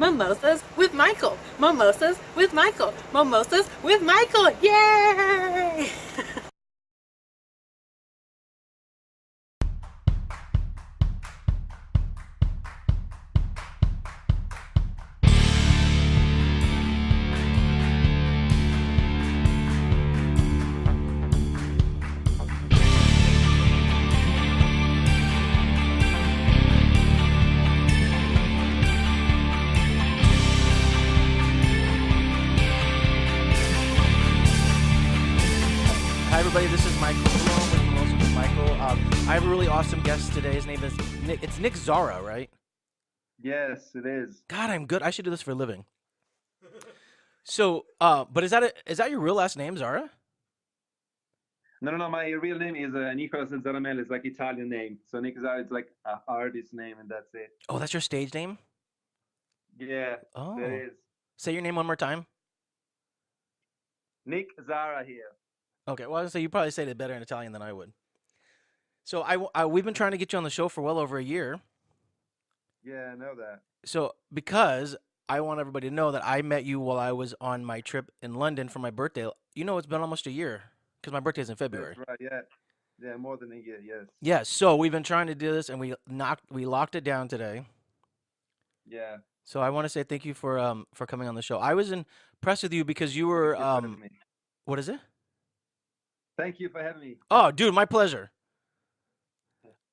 Mimosas with Michael. Mimosas with Michael. Mimosas with Michael. Yay! Hi, everybody. This is Michael Malone with Mimosas with Michael. I have a really awesome guest today. His name is Nick. It's Nick Zara, right? Yes, it is. God, I'm good. I should do this for a living. So, but is that your real last name, Zara? No. My real name is Nicolas Zaramel. It's like Italian name. So Nick Zara is like an artist name, and that's it. Oh, that's your stage name? Yeah, that Oh. is. Say your name one more time. Nick Zara here. Okay. Well, I was gonna say you probably said it better in Italian than I would. So we've been trying to get you on the show for well over a year. Yeah, I know that. So because I want everybody to know that I met you while I was on my trip in London for my birthday. You know, it's been almost a year because my birthday's in February. That's right. Yeah, yeah, more than a year. Yes. Yeah, so we've been trying to do this, and we locked it down today. Yeah. So I want to say thank you for coming on the show. I was impressed with you because you were Thank you for having me. what is it? Thank you for having me. Oh, dude, my pleasure.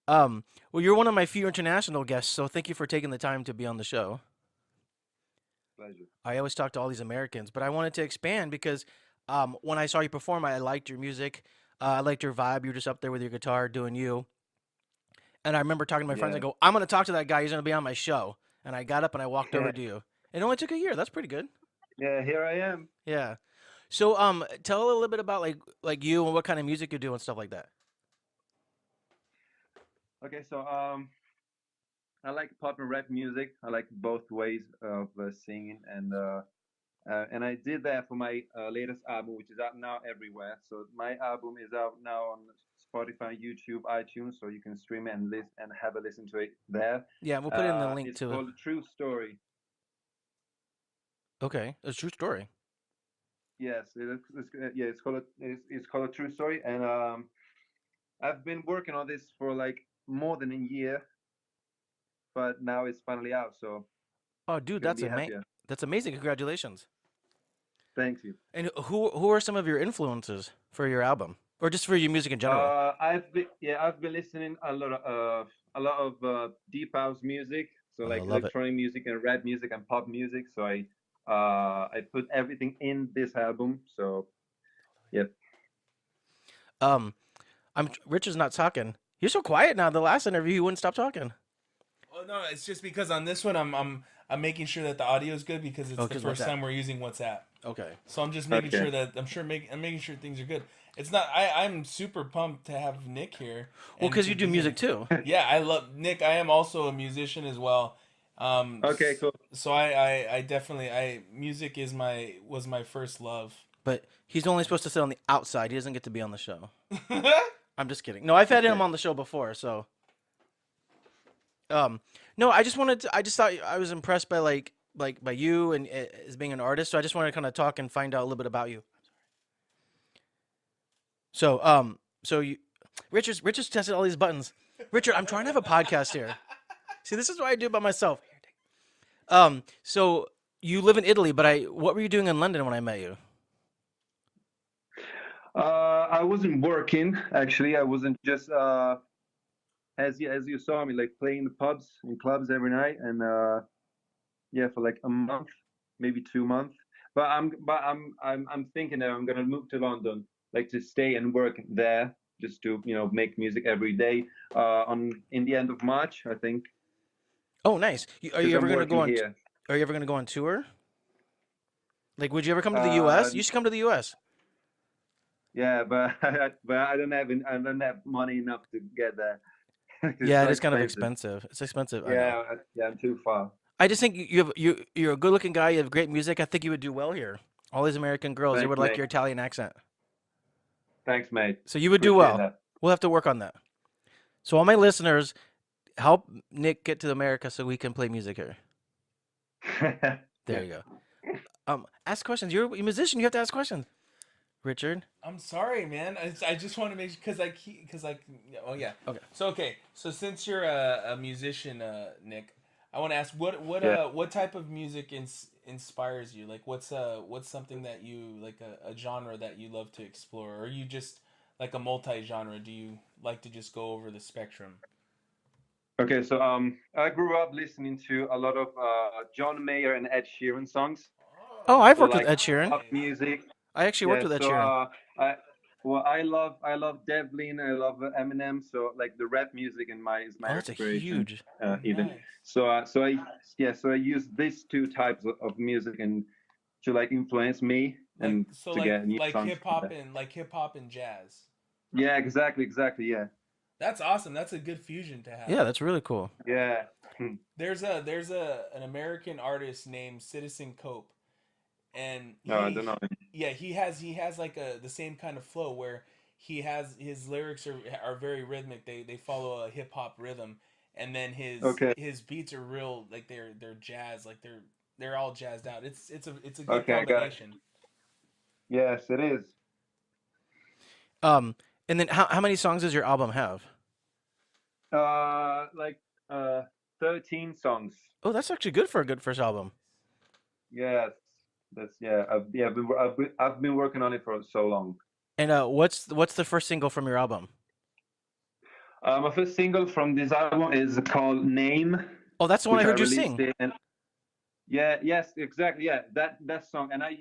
Well, you're one of my few international guests, so thank you for taking the time to be on the show. Pleasure. I always talk to all these Americans, but I wanted to expand because when I saw you perform, I liked your music. I liked your vibe. You were just up there with your guitar doing you. And I remember talking to my friends. I Yeah. go, I'm going to talk to that guy. He's going to be on my show. And I got up and I walked over to you. It only took a year. That's pretty good. Yeah, here I am. Yeah. So tell a little bit about like you and what kind of music you do and stuff like that. Okay, so I like pop and rap music. I like both ways of singing, and I did that for my latest album, which is out now everywhere. So my album is out now on Spotify, YouTube, iTunes, so you can stream it and listen and have a listen to it there. Yeah, we'll put in the link It's to. called True Story. Okay, it's a true story. Yes, yeah, it's called a True Story, and I've been working on this for like more than a year, but now it's finally out, so Oh, dude, couldn't be happier. that's amazing. Congratulations. Thank you. And who are some of your influences for your album, or just for your music in general? I've been listening a lot of deep house music, so Oh, I like love it. electronic music and rap music and pop music. So I put everything in this album. So yep. Um, Richard's not talking. You're so quiet now. The last interview, he wouldn't stop talking. Oh no, it's just because on this one I'm making sure that the audio is good because it's Oh, the 'cause first WhatsApp. time we're using WhatsApp. Okay. So I'm just making Okay. sure that I'm making sure things are good. It's not I'm super pumped to have Nick here. Well, And because to you do be music here. too. Yeah, I love Nick. I am also a musician as well. Okay, cool. So I definitely music is was my first love. But he's only supposed to sit on the outside. He doesn't get to be on the show. I'm just kidding. No, I've had him Okay. on the show before, so. No, I just wanted to. I just thought I was impressed by like by you and as being an artist. So I just wanted to kind of talk and find out a little bit about you. So you, Richard's tested all these buttons. Richard, I'm trying to have a podcast here. See, this is what I do by myself. So you live in Italy, but what were you doing in London when I met you? I wasn't working actually. I wasn't just as you saw me like playing the pubs and clubs every night, and yeah, for like a month, maybe 2 months. But I'm thinking that I'm gonna move to London, like to stay and work there, just to make music every day. On in the end of March, I think, Oh, nice. Are because you ever I'm gonna go working on? here. Are you ever gonna go on tour? Like, would you ever come to the Uh, U.S.? You should come to the U.S. yeah, but but I don't have money enough to get there. It's Yeah, so it is kind of expensive. expensive. It's expensive. I know. Yeah, I'm too far. I just think you're a good-looking guy. You have great music. I think you would do well here. All these American girls, they Thanks, would like mate. your Italian accent. Thanks, mate. So you would do Appreciate well. that. We'll have to work on that. So all my listeners, help Nick get to America so we can play music here. There Yeah. you go. Ask questions. You're a musician. You have to ask questions, Richard. I'm sorry, man. I just want to make sure because like oh yeah. Okay. So okay, so since you're a musician, Nick, I want to ask Yeah. what type of music inspires you? Like what's something that you like a genre that you love to explore, or are you just like a multi genre? Do you like to just go over the spectrum? Okay, so I grew up listening to a lot of John Mayer and Ed Sheeran songs. Oh, I've So worked with like Ed Sheeran. pop Nice. music. I actually worked Yeah. with Ed So Sheeran. I I love Devlin. I love Eminem. So like the rap music in my is my Oh, that's a inspiration huge. even. Nice. So I use these two types of music and to like influence me Like and so to get new songs. like hip hop and jazz. Yeah, exactly. Yeah. That's awesome. That's a good fusion to have. Yeah, that's really cool. Yeah. There's a an American artist named Citizen Cope, and No, I don't know. yeah, he has like a the same kind of flow where he has his lyrics are very rhythmic. They follow a hip hop rhythm, and then Okay. his beats are real like they're jazz, like they're all jazzed out. It's a good Okay, I got it. combination. Yes, it is. Um, and then how many songs does your album have? Like uh 13 songs. Oh, that's actually good for a good first album. Yes. That's yeah. I've been working on it for so long. And what's the first single from your album? My first single from this album is called Name, Oh, that's the one I which I heard you released sing. it. And yeah, yes, exactly. Yeah, that song. And I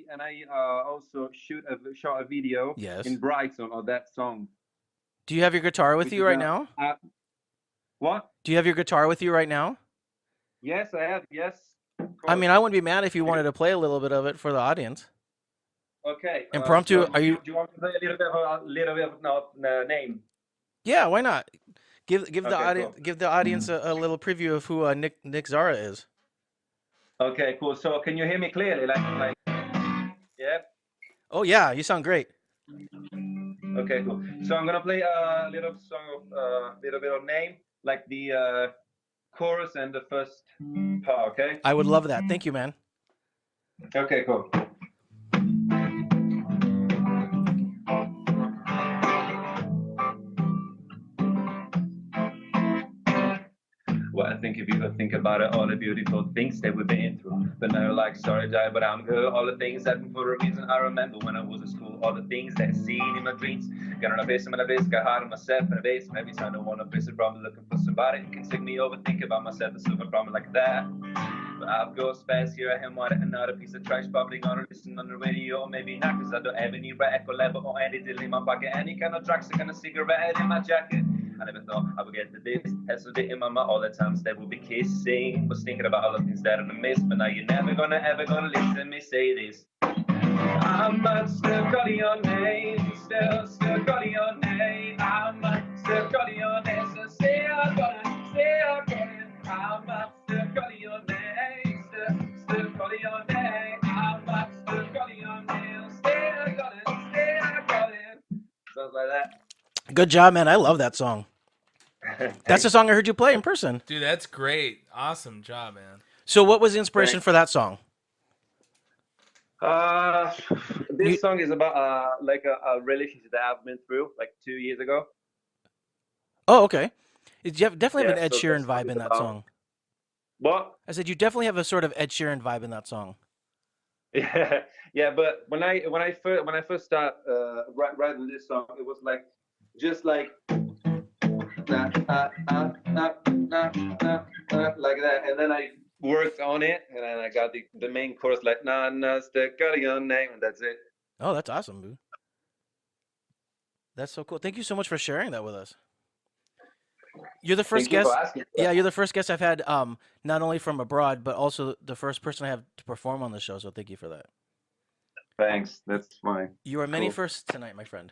also shot a video Yes. in Brighton of that song, Do you have your guitar with which you is right now? what? Do you have your guitar with you right now? Yes, I have. Yes, of I course. mean, I wouldn't be mad if you wanted to play a little bit of it for the audience. Okay. Impromptu? So Are do you? you want to play a little bit of Name? Yeah, why not? Give the Okay, audience cool. a little preview of who Nick Zara is. Okay, cool. So can you hear me clearly? Yeah. Oh yeah, you sound great. Okay, cool. So I'm gonna play a little song of little bit of Name, like the chorus and the first part. Okay. I would love that. Thank you, man. Okay, cool. Well, I think if you could think about it, all the beautiful things that we've been through. But now, like, sorry, die, but I'm good. All the things happen for a reason. I remember when I was in school, all the things that I seen in my dreams. Got on a base, I'm in a base, got hard on myself in a base. Every time I want to face a problem, looking for somebody who can take me over, think about myself, and solve a problem like that. But I've got space here, I am on another piece of trash, probably gonna listen on the radio, or maybe not, cause I don't have any record label or anything in my pocket. Any kind of drugs, a kind of cigarette in my jacket. I never thought I would get to this. Had so in my mind all the times that we'll be kissing. Was thinking about all the things that I missed, but now you're never gonna ever gonna listen me say this. I'm still calling your name, still calling your name. I'm still calling your name, so still calling. I'm still calling your name, still calling your name. I'm still calling your name, still calling. Sounds like that. Good job, man. I love that song. That's the Thanks. song I heard you play in person. Dude, that's great. Awesome job, man. So, what was the inspiration Thanks. for that song? Uh, You, this song is about like a relationship that I've been through like 2 years ago. oh, okay. You definitely have Yeah, an Ed so that Sheeran song vibe is in that about song. what? I said you definitely have a sort of Ed Sheeran vibe in that song. Yeah, yeah. But when I first start writing this song, it was like just like nah, like that, and then I worked on it, and then I got the main chorus like nah nah still got your name, and that's it. Oh, that's awesome, boo. That's so cool. Thank you so much for sharing that with us. You're the first Thank you for guest. asking. Yeah, you're the first guest I've had not only from abroad, but also the first person I have to perform on the show, so thank you for that. Thanks. That's fine. You are many Cool. firsts tonight, my friend.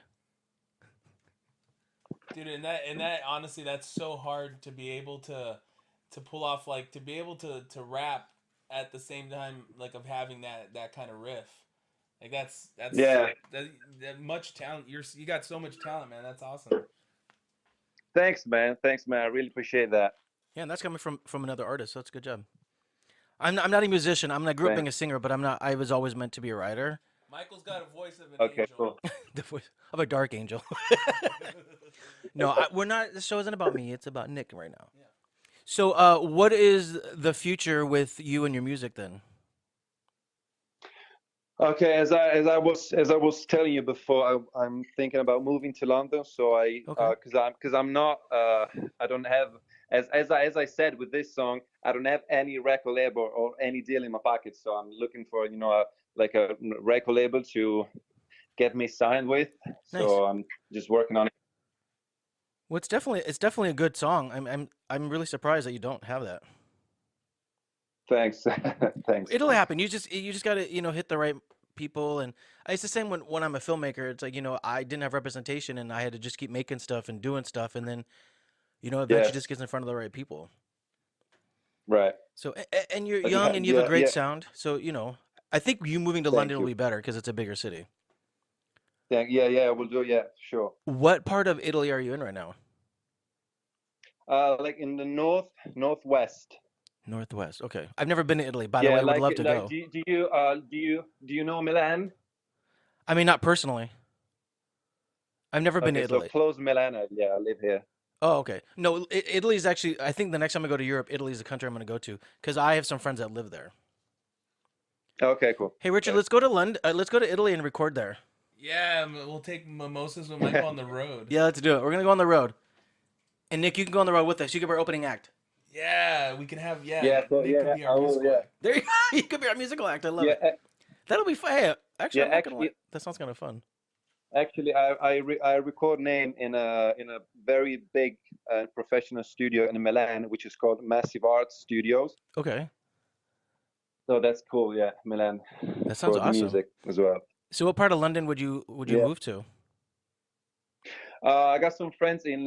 Dude, and that honestly, that's so hard to be able to pull off, like to be able to rap at the same time, like of having that kind of riff. Like that's Yeah. that much talent. You got so much talent, man. That's awesome. Thanks, man. Thanks, man. I really appreciate that. Yeah, and that's coming from another artist, so that's a good job. I'm not a musician. I grew up being Thanks. a singer, but I'm not. I was always meant to be a writer. Michael's got a voice of an Okay, angel. cool. The voice of a dark angel. No, we're not. This show isn't about me. It's about Nick right now. Yeah. So, what is the future with you and your music then? Okay, as I was telling you before, I'm thinking about moving to London. So Okay. because I'm not I don't have, as I said with this song, I don't have any record label or any deal in my pocket. So I'm looking for like a record label to get me signed with. Nice. So I'm just working on it. Well, it's definitely a good song. I'm really surprised that you don't have that. Thanks, thanks. It'll happen. You just got to hit the right people, and it's the same when I'm a filmmaker. It's like I didn't have representation, and I had to just keep making stuff and doing stuff, and then eventually Yes, just gets in front of the right people. right. So and you're Yeah, young and you have a yeah, great yeah. sound. So I think you moving to Thank London will you. be better because it's a bigger city. Yeah, yeah. We'll do. Yeah, sure. What part of Italy are you in right now? Like in the northwest. Northwest. Okay. I've never been to Italy. By the Yeah, way, would love to like go. do you know Milan? I mean, not personally. I've never been to Okay, so Italy. close Milan. Yeah, I live here. Oh, okay. No, Italy's actually. I think the next time I go to Europe, Italy's the country I'm going to go to because I have some friends that live there. Okay, cool. Hey, Richard, Okay. let's go to London. Let's go to Italy and record there. Yeah, we'll take Mimosas with Michael on the road. Yeah, let's do it. We're gonna go on the road. And Nick, you can go on the road with us. You can be our opening act. Yeah, we can have Yeah, so Nick could be I our will. musical Yeah, act. There you go. You could be our musical act. I love yeah, it. That'll be fun. Hey, actually, yeah. I'm not gonna lie. That sounds kind of fun. Actually, I record name in a very big professional studio in Milan, which is called Massive Art Studios. Okay, So that's cool. Yeah, Milan that sounds for the awesome. music as well. So, what part of London would you Yeah. move to? I got some friends in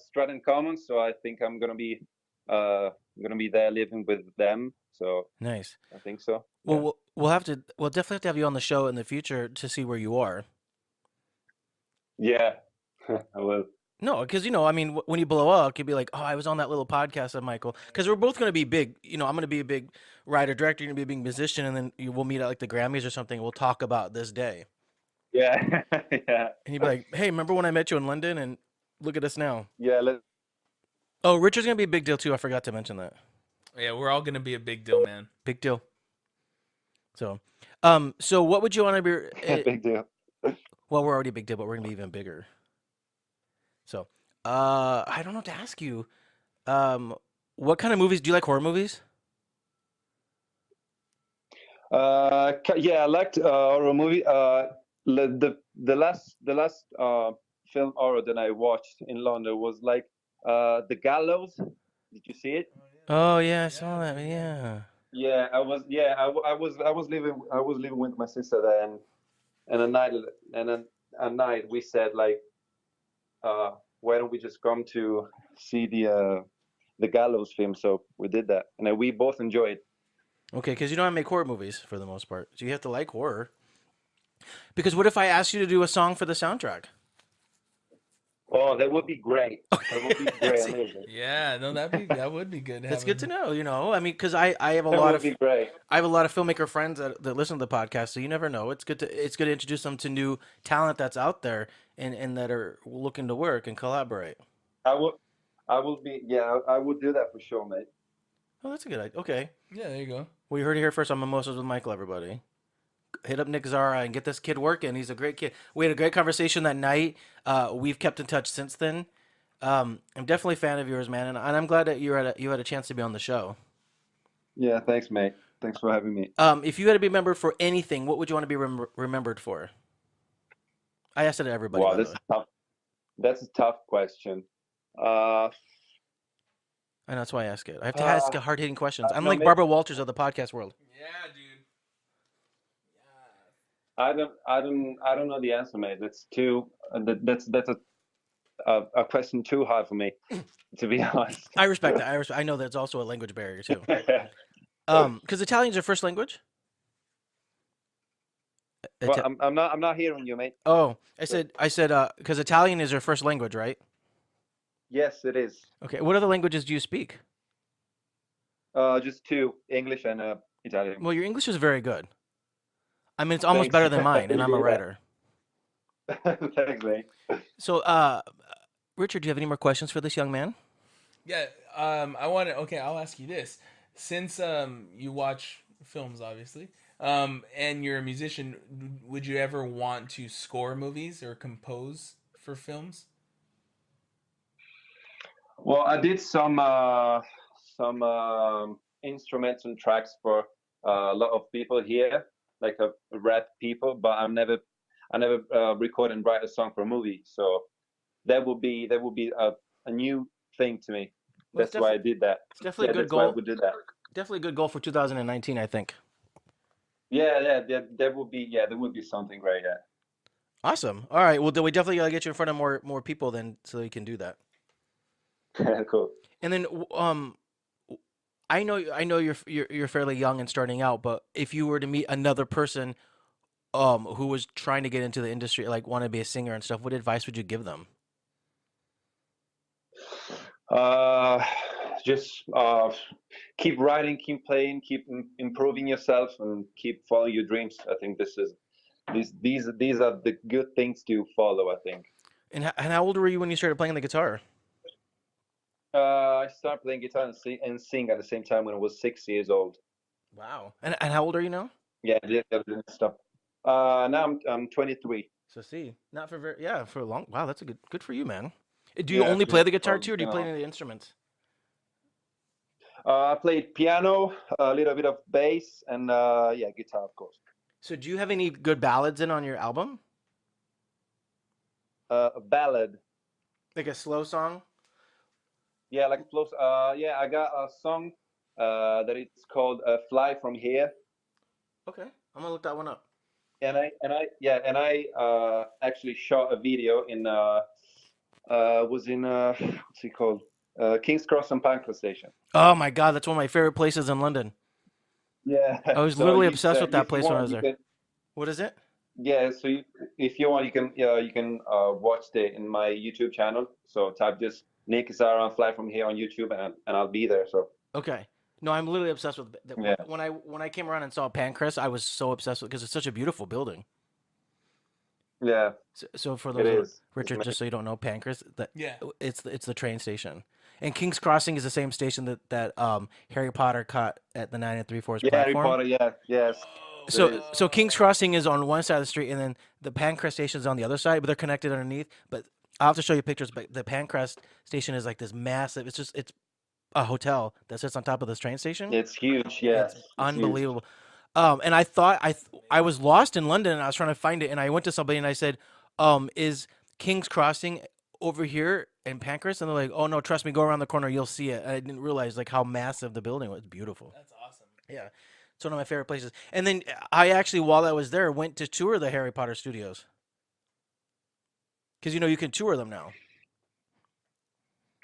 Stratton Commons, so I think I'm gonna be there living with them. So Nice. I think so. Well, Yeah. we'll definitely have to have you on the show in the future to see where you are. Yeah, I will. No, because I mean, when you blow up, you'll be like, "Oh, I was on that little podcast of Michael." Because we're both going to be big. I'm going to be a big writer director. You're going to be a big musician, and then we'll meet at like the Grammys or something. We'll talk about this day, Yeah, yeah, and you'd be like, "Hey, remember when I met you in London? And look at us now." yeah. Oh, Richard's going to be a big deal too. I forgot to mention that. Yeah, we're all gonna be a big deal, man. Big deal. So, so what would you want to be? Big deal. Well, we're already a big deal, but we're going to be even bigger. So, I don't know what to ask you. What kind of movies do you like? Horror movies? Yeah, I liked horror movie. The last film horror that I watched in London was like The Gallows. Did you see it? Oh yeah, I saw that. Yeah. Yeah, I was. Yeah, I was living with my sister there, and a night we said like, why don't we just come to see the Gallows film? So we did that, and we both enjoyed. Okay, because you don't make horror movies for the most part, so you have to like horror. Because what if I asked you to do a song for the soundtrack? Oh, that would be great. That would be great. See, Amazing. Yeah, no, that would be good. that's good to know. I mean, because I have a That lot would of be great. I have a lot of filmmaker friends that listen to the podcast, so you never know. It's good to introduce them to new talent that's out there and that are looking to work and collaborate. I would, I will be. Yeah, I would do that for sure, mate. Oh, that's a good idea. Okay. Yeah, there you go. Well, you heard it here first on Mimosas with Michael, everybody. Hit up Nick Zara and get this kid working. He's a great kid. We had a great conversation that night. We've kept in touch since then. I'm definitely a fan of yours, man, and I'm glad that you had a chance to be on the show. Yeah, thanks, mate. Thanks for having me. If you had to be remembered for anything, what would you want to be remembered for? I asked it to everybody, Wow, by the that's way. tough. That's a tough question. Uh, And that's why I ask it. I have to ask uh, hard-hitting questions. I'm no, like Barbara Walters of the podcast world. Yeah, dude. I don't know the answer, mate. That's too. That's a question too hard for me, to be honest. I respect that. I know that's also a language barrier too. Because Italian's your first language. Well, I'm not hearing you, mate. Oh, I said, because Italian is your first language, right? Yes, it is. Okay. What other languages do you speak? Just two, English and Italian. Well, your English is very good. I mean, it's almost Thanks. better than mine, and I'm a Yeah. writer. Thanks, mate. So, Richard, do you have any more questions for this young man? Yeah, I want to. Okay, I'll ask you this: since you watch films, obviously, and you're a musician, would you ever want to score movies or compose for films? Well, I did some instrumental tracks for a lot of people here, like rap people, but I never record and write a song for a movie. So that would be a new thing to me. Well, That's why I did that. it's definitely a Yeah, good that's why goal. we did that. Definitely a good goal for 2019, I think. Yeah, yeah, that would be something great. Awesome. All right. Well, then we definitely gotta get you in front of more people then, so you can do that. Yeah. Cool. And then, I know you're fairly young and starting out, but if you were to meet another person, who was trying to get into the industry, like want to be a singer and stuff, what advice would you give them? Uh, just keep writing, keep playing, keep improving yourself, and keep following your dreams. I think these are the good things to follow. I think. And how old were you when you started playing the guitar? I started playing guitar and sing at the same time when I was 6 years old. Wow. And how old are you now? Yeah, I didn't stop. Now I'm 23. So see, not for very, yeah, for a long. Wow, that's a good for you, man. Do you Yeah, only it's play been the guitar for too, or do you play any of the instruments? I played piano, a little bit of bass, and yeah, guitar, of course. So do you have any good ballads in on your album? A ballad. Like a slow song? Yeah, like close. Yeah, I got a song that it's called "Fly from Here," Okay, I'm gonna look that one up. and I actually shot a video in was in what's it called? King's Cross and Pancras Station. Oh my God, that's one of my favorite places in London. Yeah. I was So literally obsessed with that if you place when I want, was you there. can. What is it? Yeah. So if you want, you can watch it in my YouTube channel. So type just Nick Zara and Fly from Here on YouTube, and I'll be there. So Okay. No, I'm literally obsessed with yeah, when I came around and saw Pancras, I was so obsessed with because it's such a beautiful building. yeah, So for it those is. It's Richard, just so you don't know, Pancras, that Yeah. it's the train station, and King's Crossing is the same station that Harry Potter caught at the 9 3/4 Yeah, Harry platform. Potter. Yeah, yes, it So is. so King's Crossing is on one side of the street, and then the Pancras station is on the other side, but they're connected underneath. But I'll have to show you pictures. But the Pancras station is like this massive. It's a hotel that sits on top of this train station. It's huge. Yes, It's it's huge. unbelievable. And I thought I was lost in London and I was trying to find it and I went to somebody and I said, is King's Crossing over here in Pancras? And they're like, oh no, trust me, go around the corner, you'll see it. And I didn't realize like how massive the building was. Beautiful. That's awesome. Yeah, it's one of my favorite places. And then I actually, while I was there, went to tour the Harry Potter studios because you can tour them now.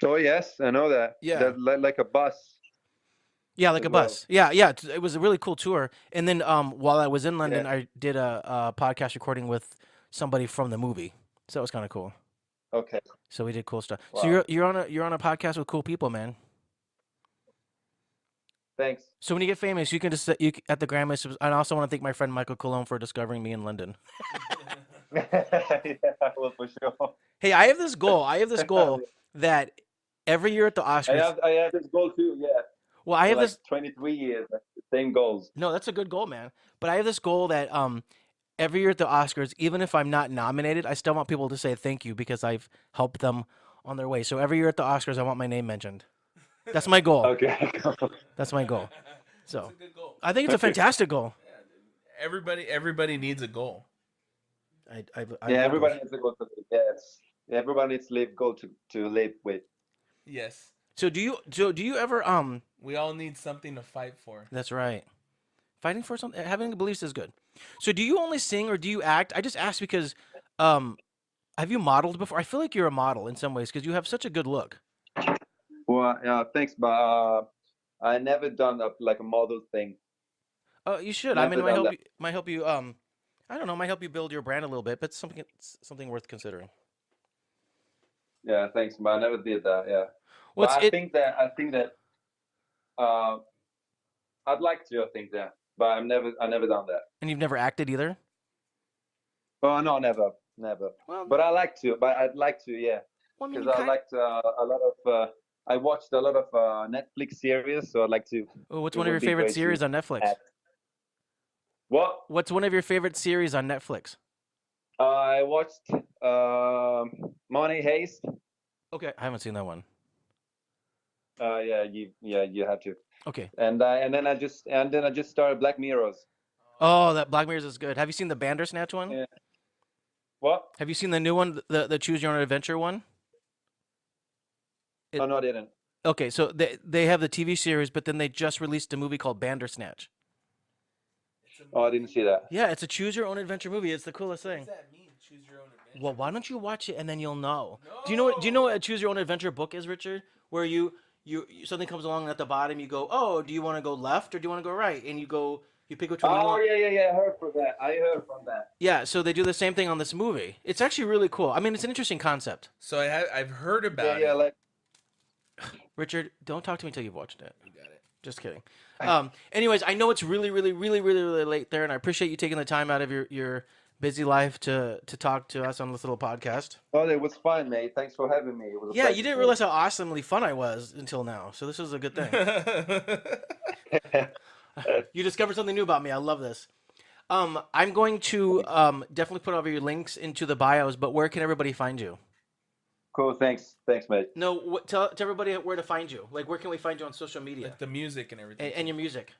Oh yes, I know that. Yeah. That like a bus Yeah, like as a well. bus. Yeah, yeah. It was a really cool tour. And then while I was in Yeah. London, I did a podcast recording with somebody from the movie. So that was kind of cool. Okay. So we did cool stuff. So Wow. you're on a podcast with cool people, man. Thanks. So when you get famous, you can just at the Grammys. And I also want to thank my friend Michael Cologne for discovering me in London. Yeah, well, for sure. Hey, I have this goal. That every year at the I Oscars. have this goal too. Yeah, Well, I for have like this. 23 years, like, the same goals. No, that's a good goal, man. But I have this goal that every year at the Oscars, even if I'm not nominated, I still want people to say thank you because I've helped them on their way. So every year at the Oscars, I want my name mentioned. That's my goal. Okay. That's my goal. That's So a good goal. I think it's a fantastic goal. Everybody needs a goal. I Yeah, love everybody goals. needs a goal to live. Yes, everybody needs to live goal to live with. Yes. So do you ever We all need something to fight for. That's right. Fighting for something, having beliefs is good. So do you only sing or do you act? I just asked because um have you modeled before? I feel like you're a model in some ways because you have such a good look. Well, thanks, but I never done like a model thing. Oh, you should. I mean, Never done that. might help you I don't know, might help you build your brand a little bit, but it's something worth considering. Yeah, thanks, but I never did that. Yeah, Well, but I think that uh, I'd like to, I think, yeah, but I never done that. And you've never acted either? Oh no, never. Well, But I like to. But I'd like to, yeah, I mean, because you I kind of. liked a lot of. I watched a lot of Netflix series, so I'd like to. What's It one of would your be favorite great to series on Netflix? act. What? What's one of your favorite series on Netflix? I watched Money Heist. Okay, I haven't seen that one. You have to. Okay. And then I just started Black Mirrors. Oh, that Black Mirror is good. Have you seen the Bandersnatch one? Yeah. What? Have you seen the new one, the Choose Your Own Adventure one? Oh no, I didn't. Okay, so they have the TV series, but then they just released a movie called Bandersnatch. Oh, I didn't see that. Yeah, it's a Choose Your Own Adventure movie. It's the coolest What thing. does that mean? Choose your own adventure. Well, why don't you watch it and then you'll know? No. Do you know what a Choose Your Own Adventure book is, Richard? Where you something comes along at the bottom, you go, oh, do you want to go left or do you want to go right? And you pick which one you Oh want. yeah. I heard from that. I heard from that. Yeah, so they do the same thing on this movie. It's actually really cool. I mean, it's an interesting concept. So I've heard about Yeah, it. like. Richard, don't talk to me until you've watched it. You got it. Just kidding. Anyways, I know it's really late there, and I appreciate you taking the time out of your busy life to talk to us on this little podcast. Oh, it was fun, mate. Thanks for having me. It was a Yeah, pleasure. you didn't realize how awesomely fun I was until now, so this is a good thing. You discovered something new about me. I love this. I'm going to definitely put all of your links into the bios, but where can everybody find you? Cool. Thanks, mate. No, tell everybody where to find you. Like, where can we find you on social media? Like the music and everything. And your music.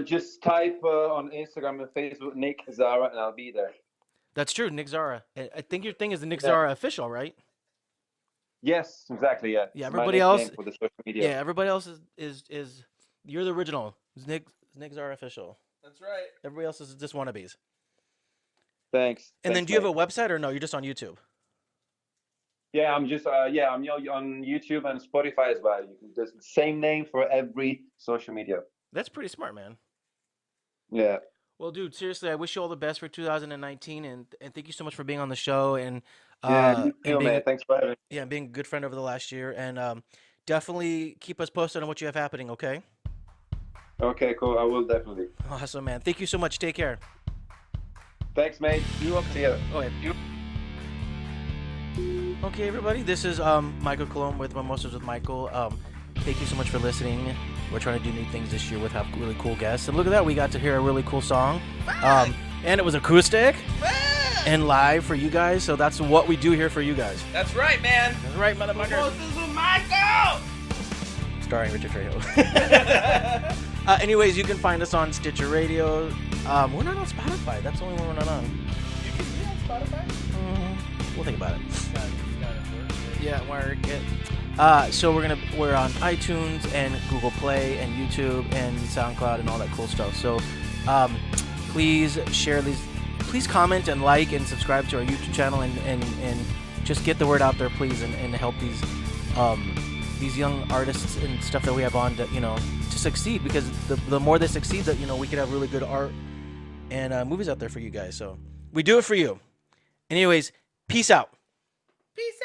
Just type on Instagram and Facebook Nick Zara, and I'll be there. That's true, Nick Zara. I think your thing is the Nick Yeah. Zara official, right? Yes, exactly. Yeah. Yeah, It's my everybody nickname else- for the social media. Yeah, everybody else is you're the original. It's Nick Zara official. That's right. Everybody else is just wannabes. Thanks. And then Thanks, do you have mate. a website or no? You're just on YouTube. Yeah, I'm just on YouTube and Spotify as well. You can just same name for every social media. That's pretty smart, man. Yeah. Well, dude, seriously, I wish you all the best for 2019, and thank you so much for being on the show and Yeah, you and too, being man. Thanks for having me. yeah, being a good friend over the last year, and definitely keep us posted on what you have happening. Okay. Okay, cool. I will definitely. Awesome, man. Thank you so much. Take care. Thanks, mate. You're welcome. See ya. Okay. Okay, everybody. This is Michael Colomb with Mimosas with Michael. Thank you so much for listening. We're trying to do new things this year with have really cool guests. And look at that, we got to hear a really cool song. And it was acoustic and live for you guys. So that's what we do here for you guys. That's right, man. That's right, motherfucker. Mimosas with Michael. Starring Richard Trejo. Anyways, you can find us on Stitcher Radio. We're not on Spotify. That's the only one we're not on. You can be on Spotify. We'll think about it. Gotta work. Yeah, work it. So we're on iTunes and Google Play and YouTube and SoundCloud and all that cool stuff. So please share these. Please comment and like and subscribe to our YouTube channel and just get the word out there, please, and help these young artists and stuff that we have on to succeed, because the more they succeed, that we could have really good art and movies out there for you guys. So we do it for you. Anyways, peace out. Peace